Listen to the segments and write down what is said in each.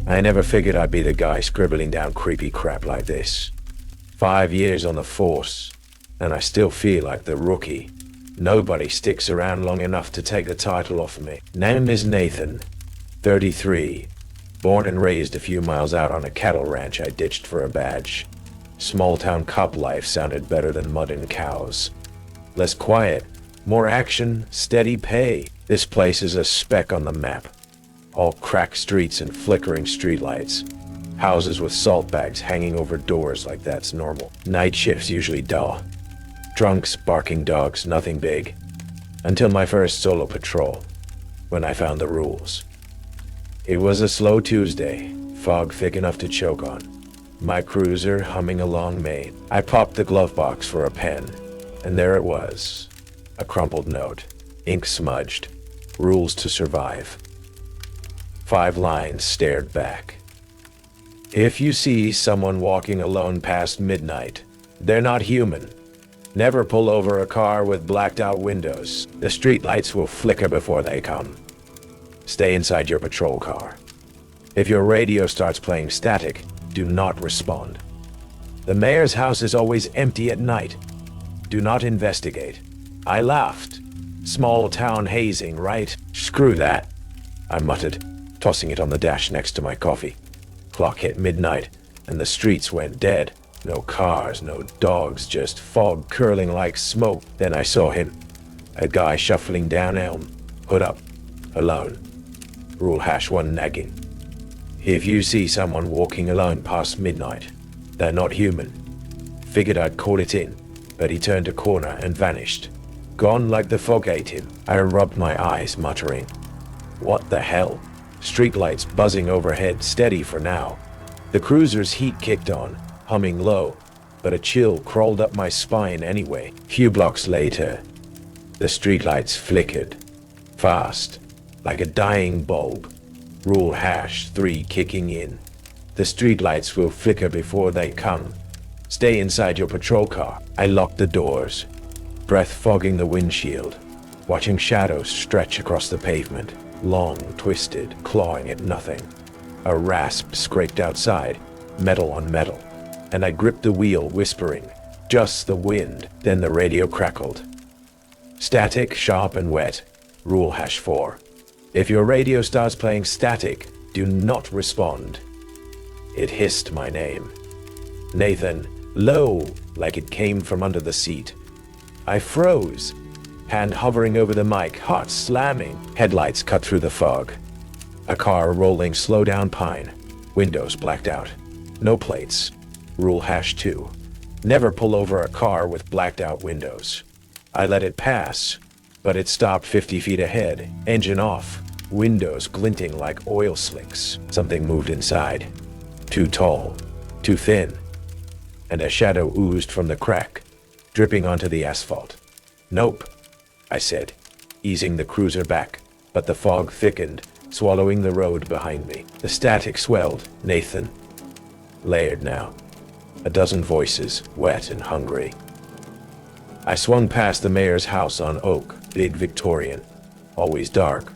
I never figured I'd be the guy scribbling down creepy crap like this. 5 years on the force, and I still feel like the rookie. Nobody sticks around long enough to take the title off of me. Name is Nathan, 33. Born and raised a few miles out on a cattle ranch I ditched for a badge. Small town cop life sounded better than mud and cows. Less quiet, more action, steady pay. This place is a speck on the map. All cracked streets and flickering streetlights. Houses with salt bags hanging over doors like that's normal. Night shifts usually dull. Drunks, barking dogs, nothing big. Until my first solo patrol, when I found the rules. It was a slow Tuesday, fog thick enough to choke on. My cruiser humming along Maine. I popped the glove box for a pen, and there it was. A crumpled note, ink smudged, rules to survive. 5 lines stared back. If you see someone walking alone past midnight, they're not human. Never pull over a car with blacked out windows. The streetlights will flicker before they come. Stay inside your patrol car. If your radio starts playing static, do not respond. The mayor's house is always empty at night. Do not investigate. I laughed. Small town hazing, right? Screw that, I muttered, tossing it on the dash next to my coffee. Clock hit midnight, and the streets went dead. No cars, no dogs, just fog curling like smoke. Then I saw him. A guy shuffling down Elm, hood up, alone. Rule #1 nagging. If you see someone walking alone past midnight, they're not human. Figured I'd call it in, but he turned a corner and vanished. Gone like the fog ate him. I rubbed my eyes, muttering, what the hell? Streetlights buzzing overhead, steady for now. The cruiser's heat kicked on, humming low, but a chill crawled up my spine anyway. Few blocks later, the streetlights flickered. Fast, like a dying bulb. Rule #3 kicking in. The streetlights will flicker before they come. Stay inside your patrol car. I locked the doors, breath fogging the windshield, watching shadows stretch across the pavement, long, twisted, clawing at nothing. A rasp scraped outside, metal on metal, and I gripped the wheel, whispering, just the wind. Then the radio crackled. Static, sharp and wet. Rule #4. If your radio starts playing static, do not respond. It hissed my name. Nathan, low, like it came from under the seat. I froze, hand hovering over the mic, heart slamming. Headlights cut through the fog. A car rolling slow down Pine, windows blacked out. No plates. Rule #2. Never pull over a car with blacked out windows. I let it pass, but it stopped 50 feet ahead, engine off, windows glinting like oil slicks. Something moved inside. Too tall, too thin, and a shadow oozed from the crack, dripping onto the asphalt. Nope, I said, easing the cruiser back, but the fog thickened, swallowing the road behind me. The static swelled. Nathan. Layered now. A dozen voices, wet and hungry. I swung past the mayor's house on Oak, big Victorian. Always dark.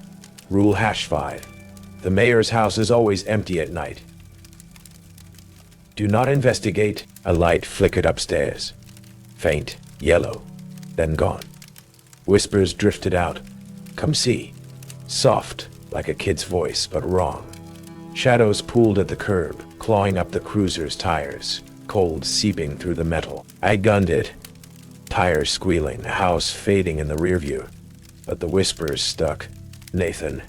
Rule #5. The mayor's house is always empty at night. Do not investigate. A light flickered upstairs. Faint, yellow, then gone. Whispers drifted out. Come see. Soft, like a kid's voice, but wrong. Shadows pooled at the curb, clawing up the cruiser's tires, cold seeping through the metal. I gunned it. Tires squealing, the house fading in the rearview. But the whispers stuck. Nathan,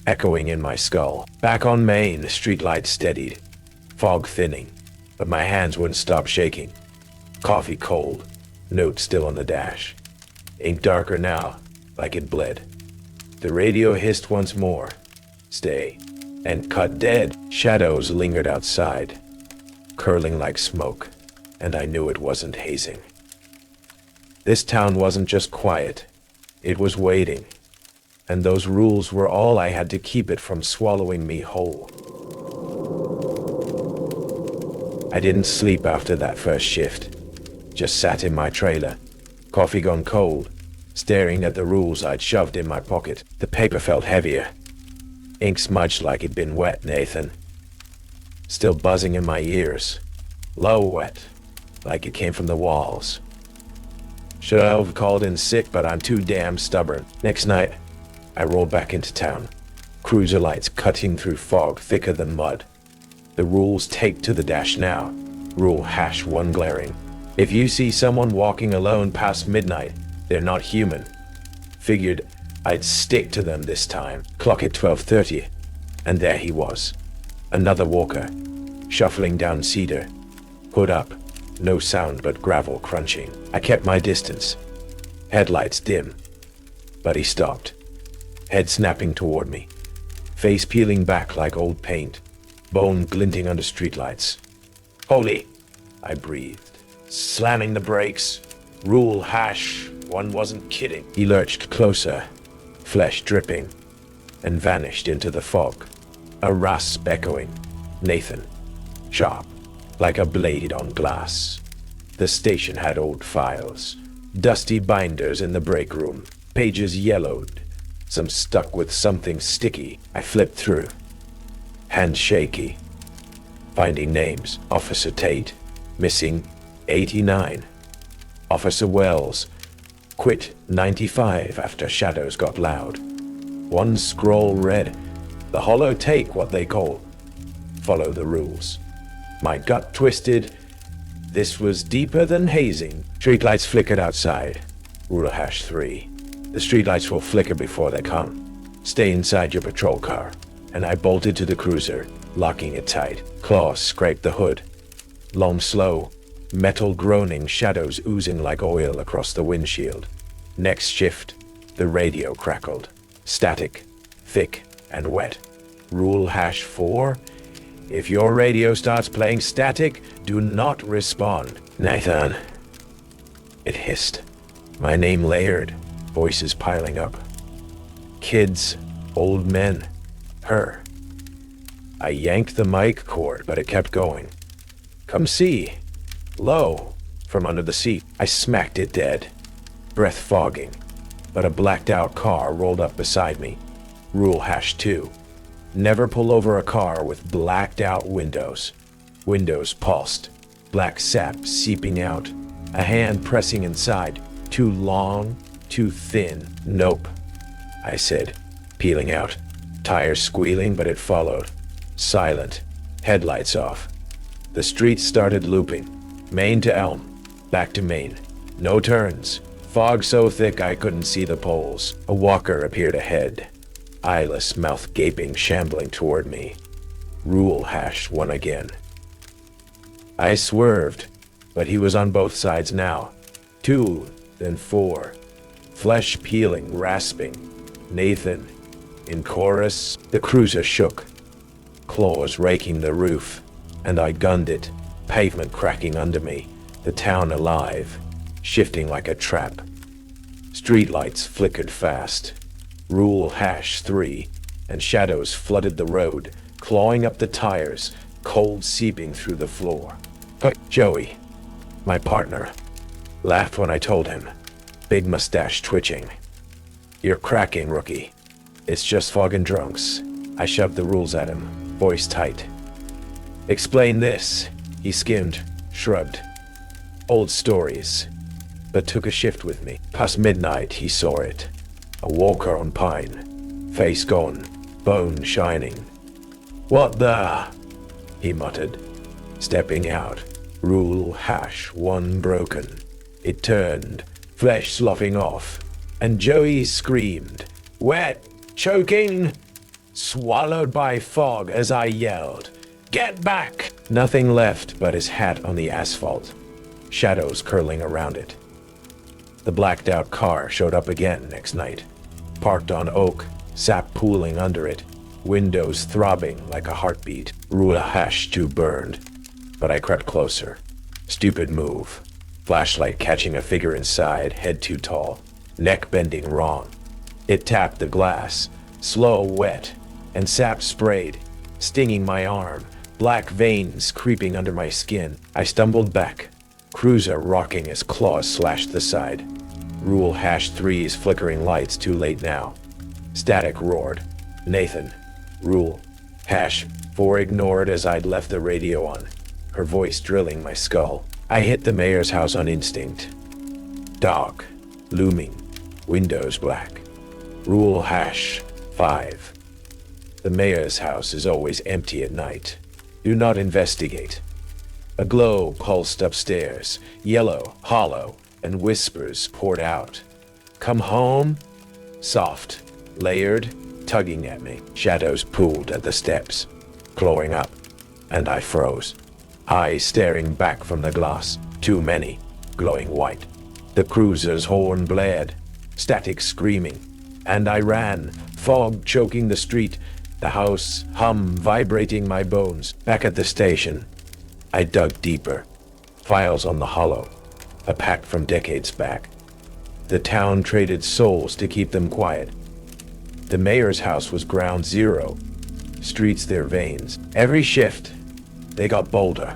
echoing in my skull. Back on Main, the streetlight steadied. Fog thinning, but my hands wouldn't stop shaking. Coffee cold, note still on the dash. Ink darker now, like it bled. The radio hissed once more. Stay. And cut dead. Shadows lingered outside, curling like smoke, and I knew it wasn't hazing. This town wasn't just quiet, it was waiting, and those rules were all I had to keep it from swallowing me whole. I didn't sleep after that first shift, just sat in my trailer, coffee gone cold, staring at the rules I'd shoved in my pocket. The paper felt heavier. Ink smudged like it'd been wet. Nathan, still buzzing in my ears. Low wet, like it came from the walls. Should have called in sick, but I'm too damn stubborn. Next night, I rolled back into town. Cruiser lights cutting through fog thicker than mud. The rules take to the dash now. Rule #1 glaring. If you see someone walking alone past midnight, they're not human. Figured I'd stick to them this time. Clock at 12:30, and there he was. Another walker, shuffling down Cedar. Hood up, no sound but gravel crunching. I kept my distance. Headlights dim, but he stopped. Head snapping toward me. Face peeling back like old paint. Bone glinting under streetlights. Holy, I breathed, slamming the brakes. Rule #1 wasn't kidding. He lurched closer, flesh dripping, and vanished into the fog. A rasp echoing. Nathan. Sharp, like a blade on glass. The station had old files. Dusty binders in the break room. Pages yellowed. Some stuck with something sticky. I flipped through. Hand shaky. Finding names. Officer Tate. Missing 89. Officer Wells. Quit 95 after shadows got loud. One scroll read, "The Hollow take what they call. Follow the rules." My gut twisted. This was deeper than hazing. Streetlights flickered outside. Rule #3. The streetlights will flicker before they come. Stay inside your patrol car. And I bolted to the cruiser, locking it tight. Claws scraped the hood. Long slow, metal groaning, shadows oozing like oil across the windshield. Next shift, the radio crackled. Static, thick, and wet. Rule #4. If your radio starts playing static, do not respond. Nathan. It hissed. My name layered, voices piling up. Kids, old men, her. I yanked the mic cord, but it kept going. Come see. Low, from under the seat. I smacked it dead. Breath fogging, but a blacked out car rolled up beside me. Rule #2. Never pull over a car with blacked out windows. Windows pulsed, black sap seeping out, a hand pressing inside. Too long, too thin. Nope, I said, peeling out. Tires squealing, but it followed. Silent, headlights off. The street started looping. Main to Elm, back to Main. No turns. Fog so thick I couldn't see the poles. A walker appeared ahead. Eyeless, mouth gaping, shambling toward me. Rule #1 again. I swerved, but he was on both sides now. 2, then 4. Flesh peeling, rasping. Nathan. In chorus, the cruiser shook. Claws raking the roof, and I gunned it. Pavement cracking under me. The town alive, shifting like a trap. Streetlights flickered fast. Rule #3, and shadows flooded the road, clawing up the tires, cold seeping through the floor. Joey, my partner, laughed when I told him, big mustache twitching. You're cracking, rookie. It's just fog and drunks. I shoved the rules at him, voice tight. Explain this. He skimmed, shrugged. Old stories, but took a shift with me. Past midnight, he saw it. A walker on Pine, face gone, bone shining. What the? He muttered, stepping out. Rule #1 broken. It turned, flesh sloughing off, and Joey screamed. Wet, choking, swallowed by fog as I yelled. Get back! Nothing left but his hat on the asphalt, shadows curling around it. The blacked out car showed up again next night. Parked on oak, sap pooling under it, windows throbbing like a heartbeat. Rule #2 burned, but I crept closer. Stupid move. Flashlight catching a figure inside, head too tall, neck bending wrong. It tapped the glass, slow, wet, and sap sprayed, stinging my arm, black veins creeping under my skin. I stumbled back, cruiser rocking as claws slashed the side. Rule #3's flickering lights too late now. Static roared. Nathan. Rule #4 ignored as I'd left the radio on, her voice drilling my skull. I hit the mayor's house on instinct. Dark, looming, windows black. Rule #5. The mayor's house is always empty at night. Do not investigate. A glow pulsed upstairs, yellow, hollow, and whispers poured out. Come home? Soft, layered, tugging at me. Shadows pulled at the steps, clawing up, and I froze. Eyes staring back from the glass, too many, glowing white. The cruiser's horn blared, static screaming, and I ran, fog choking the street, the house hum vibrating my bones. Back at the station, I dug deeper. Files on the Hollow, a pack from decades back. The town traded souls to keep them quiet. The mayor's house was ground zero. Streets their veins. Every shift, they got bolder.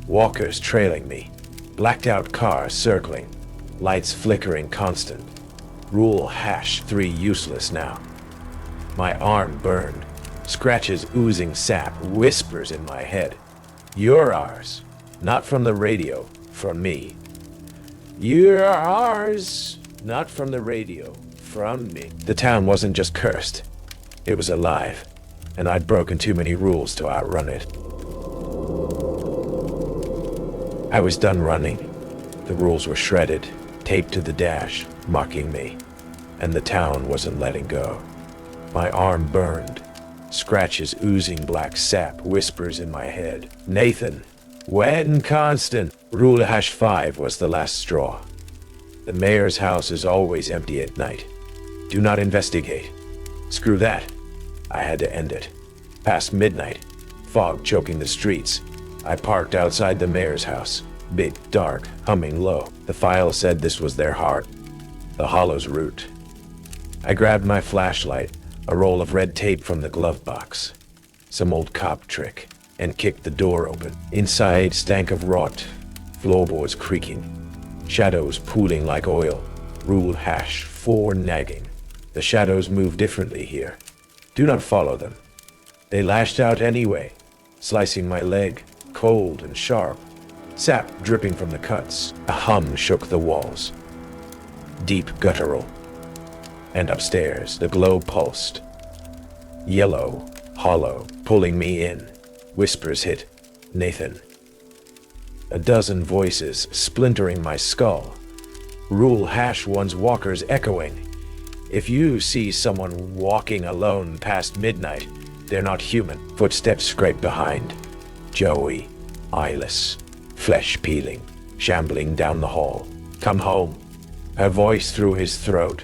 Walkers trailing me. Blacked out cars circling. Lights flickering constant. Rule #3 useless now. My arm burned. Scratches oozing sap. Whispers in my head. You're ours. Not from the radio. From me. You're ours. Not from the radio. From me. The town wasn't just cursed. It was alive. And I'd broken too many rules to outrun it. I was done running. The rules were shredded, taped to the dash, mocking me. And the town wasn't letting go. My arm burned. Scratches oozing black sap, whispers in my head. Nathan, wet and constant. Rule #5 was the last straw. The mayor's house is always empty at night. Do not investigate. Screw that. I had to end it. Past midnight, fog choking the streets. I parked outside the mayor's house. Big, dark, humming low. The file said this was their heart. The Hollow's root. I grabbed my flashlight, a roll of red tape from the glove box, some old cop trick, and kicked the door open. Inside stank of rot, floorboards creaking, shadows pooling like oil. Rule #4 nagging. The shadows move differently here. Do not follow them. They lashed out anyway, slicing my leg, cold and sharp, sap dripping from the cuts. A hum shook the walls, deep guttural. And upstairs, the glow pulsed. Yellow, hollow, pulling me in. Whispers hit. Nathan. A dozen voices splintering my skull. Rule #1's walkers echoing. If you see someone walking alone past midnight, they're not human. Footsteps scrape behind. Joey, eyeless, flesh peeling, shambling down the hall. Come home. Her voice through his throat.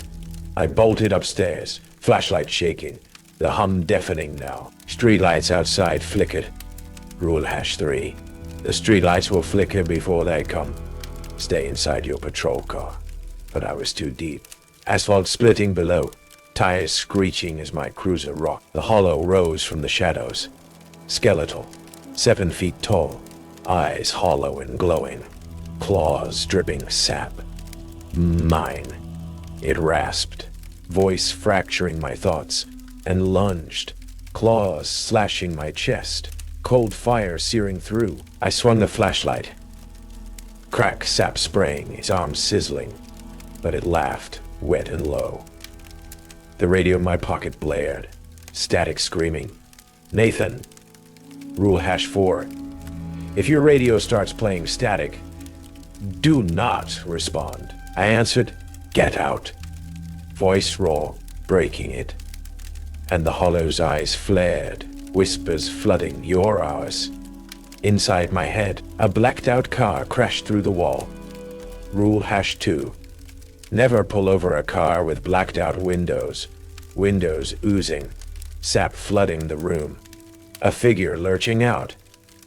I bolted upstairs, flashlight shaking, the hum deafening now. Streetlights outside flickered. Rule #3. The streetlights will flicker before they come. Stay inside your patrol car. But I was too deep. Asphalt splitting below, tires screeching as my cruiser rocked. The Hollow rose from the shadows. Skeletal, 7 feet tall, eyes hollow and glowing, claws dripping sap. Mine. It rasped, voice fracturing my thoughts, and lunged, claws slashing my chest, cold fire searing through. I swung the flashlight. Crack, sap spraying, its arms sizzling, but it laughed, wet and low. The radio in my pocket blared, static screaming. Nathan. Rule #4. If your radio starts playing static, do not respond. I answered, get out. Voice raw, breaking it. And the Hollow's eyes flared, whispers flooding. You're ours. Inside my head, a blacked out car crashed through the wall. Rule #2. Never pull over a car with blacked out windows. Windows oozing, sap flooding the room. A figure lurching out,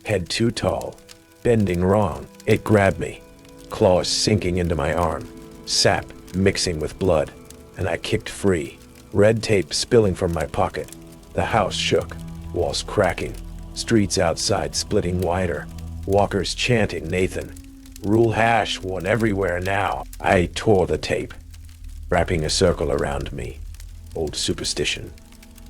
head too tall, bending wrong. It grabbed me, claws sinking into my arm, sap mixing with blood, and I kicked free. Red tape spilling from my pocket. The house shook, walls cracking, streets outside splitting wider, walkers chanting Nathan. Rule #1 everywhere now. I tore the tape, wrapping a circle around me. Old superstition.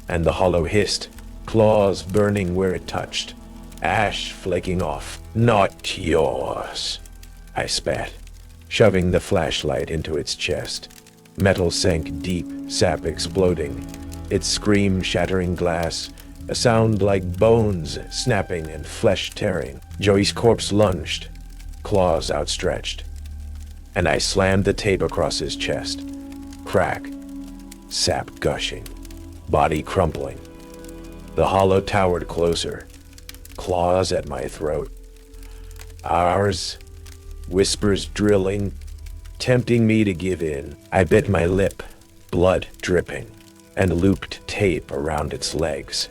And the Hollow hissed. claws burning where it touched, ash flaking off. Not yours, I spat, shoving the flashlight into its chest. Metal sank deep, sap exploding, its scream shattering glass, a sound like bones snapping and flesh tearing. Joey's corpse lunged, claws outstretched, and I slammed the tape across his chest. Crack, sap gushing, body crumpling. The hollow towered closer, claws at my throat. Ours, whispers drilling, tempting me to give in. I bit my lip, blood dripping, and looped tape around its legs.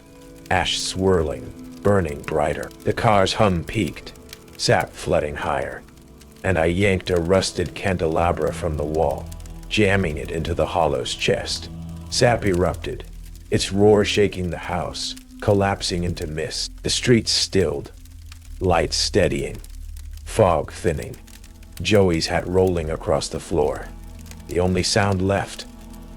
Ash swirling, burning brighter. The car's hum peaked, sap flooding higher, and I yanked a rusted candelabra from the wall, jamming it into the hollow's chest. Sap erupted, its roar shaking the house, collapsing into mist. The streets stilled, lights steadying, fog thinning, Joey's hat rolling across the floor. The only sound left.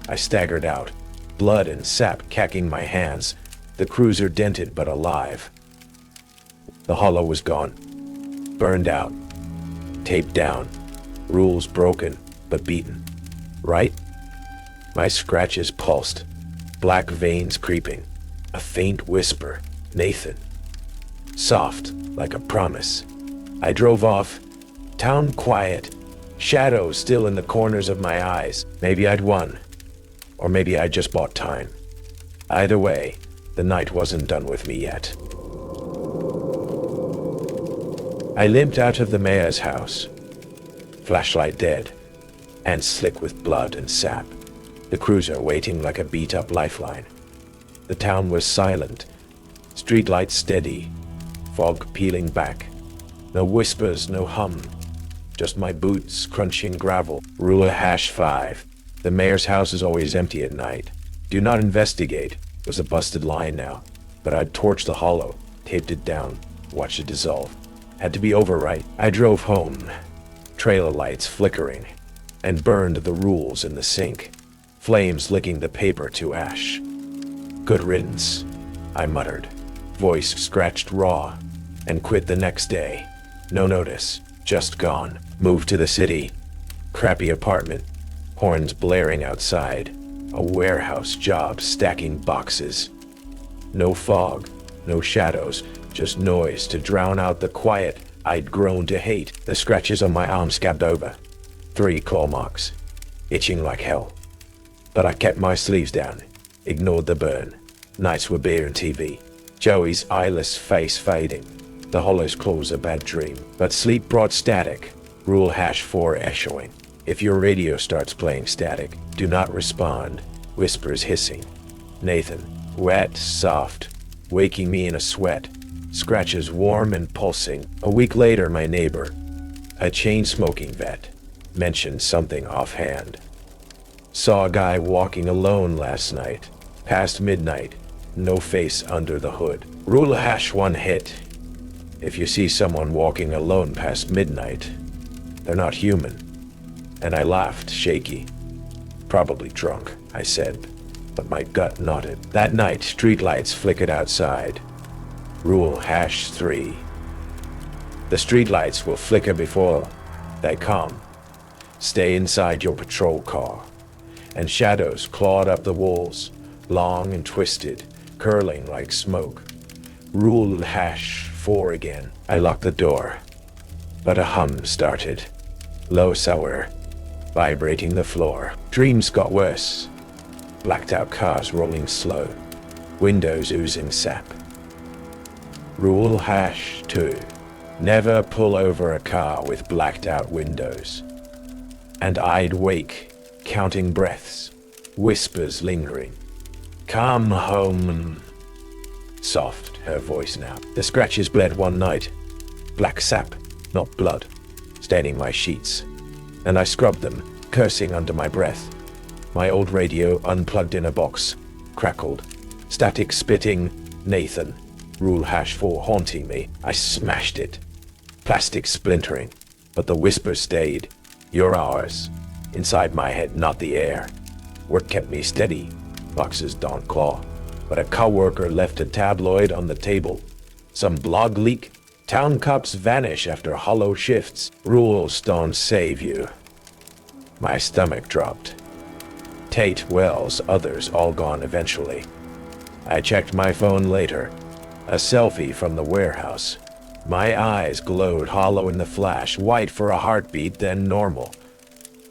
I staggered out, blood and sap cacking my hands, the cruiser dented but alive. The hollow was gone, burned out, taped down, rules broken but beaten. Right? My scratches pulsed, black veins creeping, a faint whisper, Nathan. Soft, like a promise. I drove off, town quiet, shadows still in the corners of my eyes. Maybe I'd won, or maybe I just bought time. Either way, the night wasn't done with me yet. I limped out of the mayor's house, flashlight dead, and slick with blood and sap, the cruiser waiting like a beat-up lifeline. The town was silent, streetlights steady, fog peeling back. No whispers, no hum, just my boots crunching gravel. Rule #5. The mayor's house is always empty at night. Do not investigate was a busted line now, but I'd torched the hollow, taped it down, watched it dissolve. Had to be over, right? I drove home, trailer lights flickering, and burned the rules in the sink, flames licking the paper to ash. Good riddance, I muttered, voice scratched raw, and quit the next day. No notice, just gone. Moved to the city, crappy apartment, horns blaring outside, a warehouse job stacking boxes. No fog, no shadows, just noise to drown out the quiet I'd grown to hate. The scratches on my arm scabbed over, 3 claw marks, itching like hell. But I kept my sleeves down, ignored the burn. Nights were beer and TV, Joey's eyeless face fading, the hollow's claws a bad dream. But sleep brought static, rule #4 echoing. If your radio starts playing static, do not respond, whispers hissing. Nathan, wet, soft, waking me in a sweat, scratches warm and pulsing. A week later, my neighbor, a chain-smoking vet, mentioned something offhand. Saw a guy walking alone last night, past midnight, no face under the hood. Rule #1 hit. If you see someone walking alone past midnight, they're not human. And I laughed, shaky. Probably drunk, I said, but my gut nodded. That night, streetlights flickered outside. Rule #3. The streetlights will flicker before they come. Stay inside your patrol car. And shadows clawed up the walls, long and twisted, curling like smoke. Rule #4 again. I locked the door, but a hum started, low sour, vibrating the floor. Dreams got worse. Blacked out cars rolling slow, windows oozing sap. Rule #2. Never pull over a car with blacked out windows. And I'd wake, counting breaths, whispers lingering. Come home. Soft, her voice now. The scratches bled one night. Black sap, not blood, staining my sheets. And I scrubbed them, cursing under my breath. My old radio unplugged in a box, crackled. Static spitting, Nathan. Rule #4 haunting me. I smashed it. Plastic splintering, but the whisper stayed. You're ours. Inside my head, not the air. Work kept me steady. Boxes don't claw. but a coworker left a tabloid on the table. Some blog leak. Town cops vanish after hollow shifts. Rules don't save you. My stomach dropped. Tate, Wells, others all gone eventually. I checked my phone later. A selfie from the warehouse. My eyes glowed hollow in the flash, white for a heartbeat, then normal.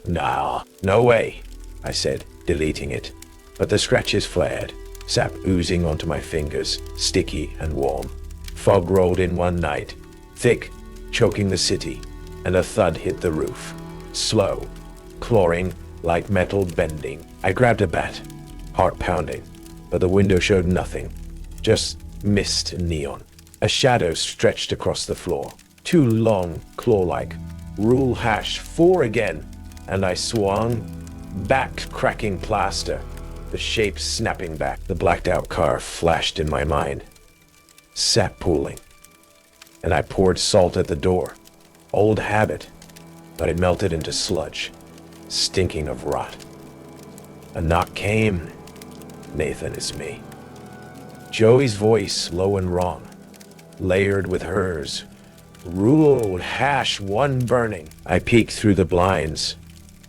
Nah, no way, I said, deleting it. But the scratches flared, sap oozing onto my fingers, sticky and warm. Fog rolled in one night, thick, choking the city, and a thud hit the roof. Slow, clawing, like metal bending. I grabbed a bat, heart pounding, but the window showed nothing, just mist and neon. A shadow stretched across the floor, too long, claw-like. Rule #4 again, and I swung, back cracking plaster, the shape snapping back. The blacked-out car flashed in my mind. Sap pooling, and I poured salt at the door. Old habit, but it melted into sludge, stinking of rot. A knock came. Nathan, it's me. Joey's voice, low and wrong, layered with hers. Rule #1 burning. I peeked through the blinds.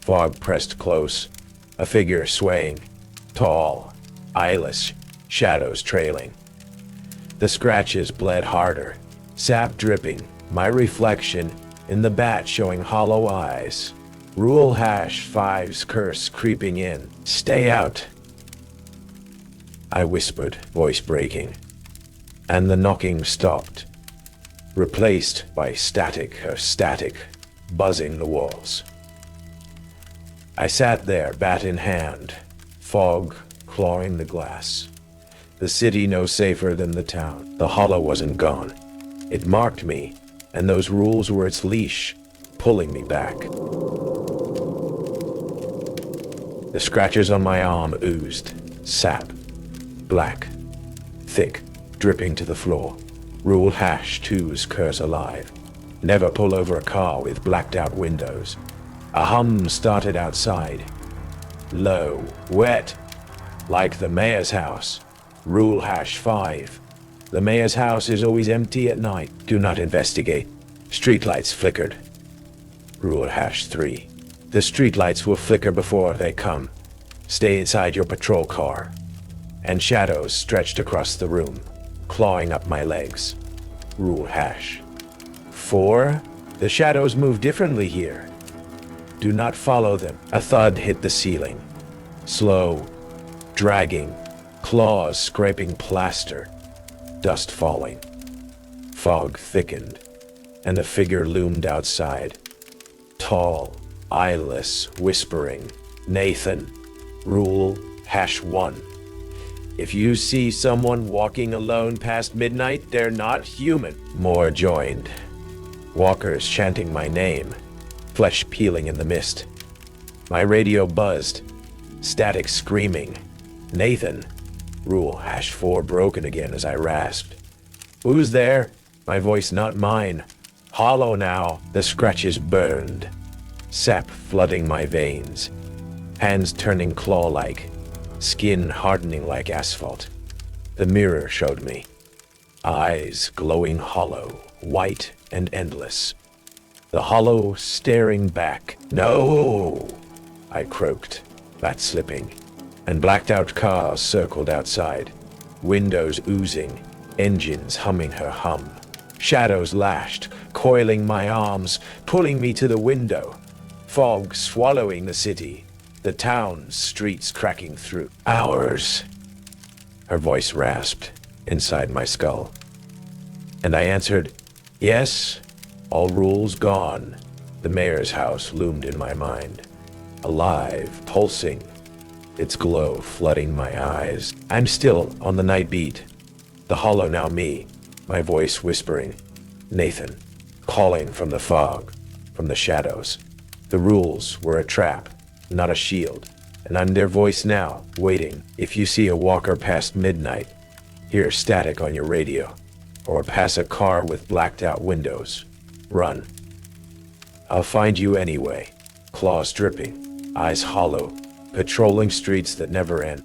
Fog pressed close, a figure swaying, tall, eyeless, shadows trailing. The scratches bled harder, sap dripping, my reflection in the bat showing hollow eyes. Rule #5's curse creeping in. Stay out, I whispered, voice breaking. And the knocking stopped, replaced by static, buzzing the walls. I sat there, bat in hand, fog clawing the glass. The city no safer than the town. The hollow wasn't gone. It marked me, and those rules were its leash, pulling me back. The scratches on my arm oozed, sap, black, thick, dripping to the floor. Rule #2's curse alive. Never pull over a car with blacked out windows. A hum started outside. Low, wet, like the mayor's house. Rule #5. The mayor's house is always empty at night. Do not investigate. Streetlights flickered. Rule #3. The streetlights will flicker before they come. Stay inside your patrol car. And shadows stretched across the room, clawing up my legs. Rule #4. The shadows move differently here. Do not follow them. A thud hit the ceiling. Slow, dragging, claws scraping plaster, dust falling. Fog thickened, and a figure loomed outside. Tall, eyeless, whispering, Nathan, Rule #1. If you see someone walking alone past midnight, they're not human. More joined. Walkers chanting my name, flesh peeling in the mist. My radio buzzed, static screaming. Nathan, Rule #4 broken again as I rasped. Who's there? My voice not mine. Hollow now. The scratches burned, sap flooding my veins, hands turning claw-like, skin hardening like asphalt. The mirror showed me. Eyes glowing hollow, white and endless. The hollow staring back. No! I croaked, bat slipping, and blacked-out cars circled outside, windows oozing, engines humming her hum. Shadows lashed, coiling my arms, pulling me to the window. Fog swallowing the city, the town's streets cracking through. Hours, her voice rasped inside my skull. And I answered, yes, all rules gone. The mayor's house loomed in my mind, alive, pulsing, its glow flooding my eyes. I'm still on the night beat, the hollow now me, my voice whispering, Nathan, calling from the fog, from the shadows. The rules were a trap, not a shield, and I'm their voice now, waiting. If you see a walker past midnight, hear static on your radio, or pass a car with blacked out windows, run. I'll find you anyway, claws dripping, eyes hollow, patrolling streets that never end.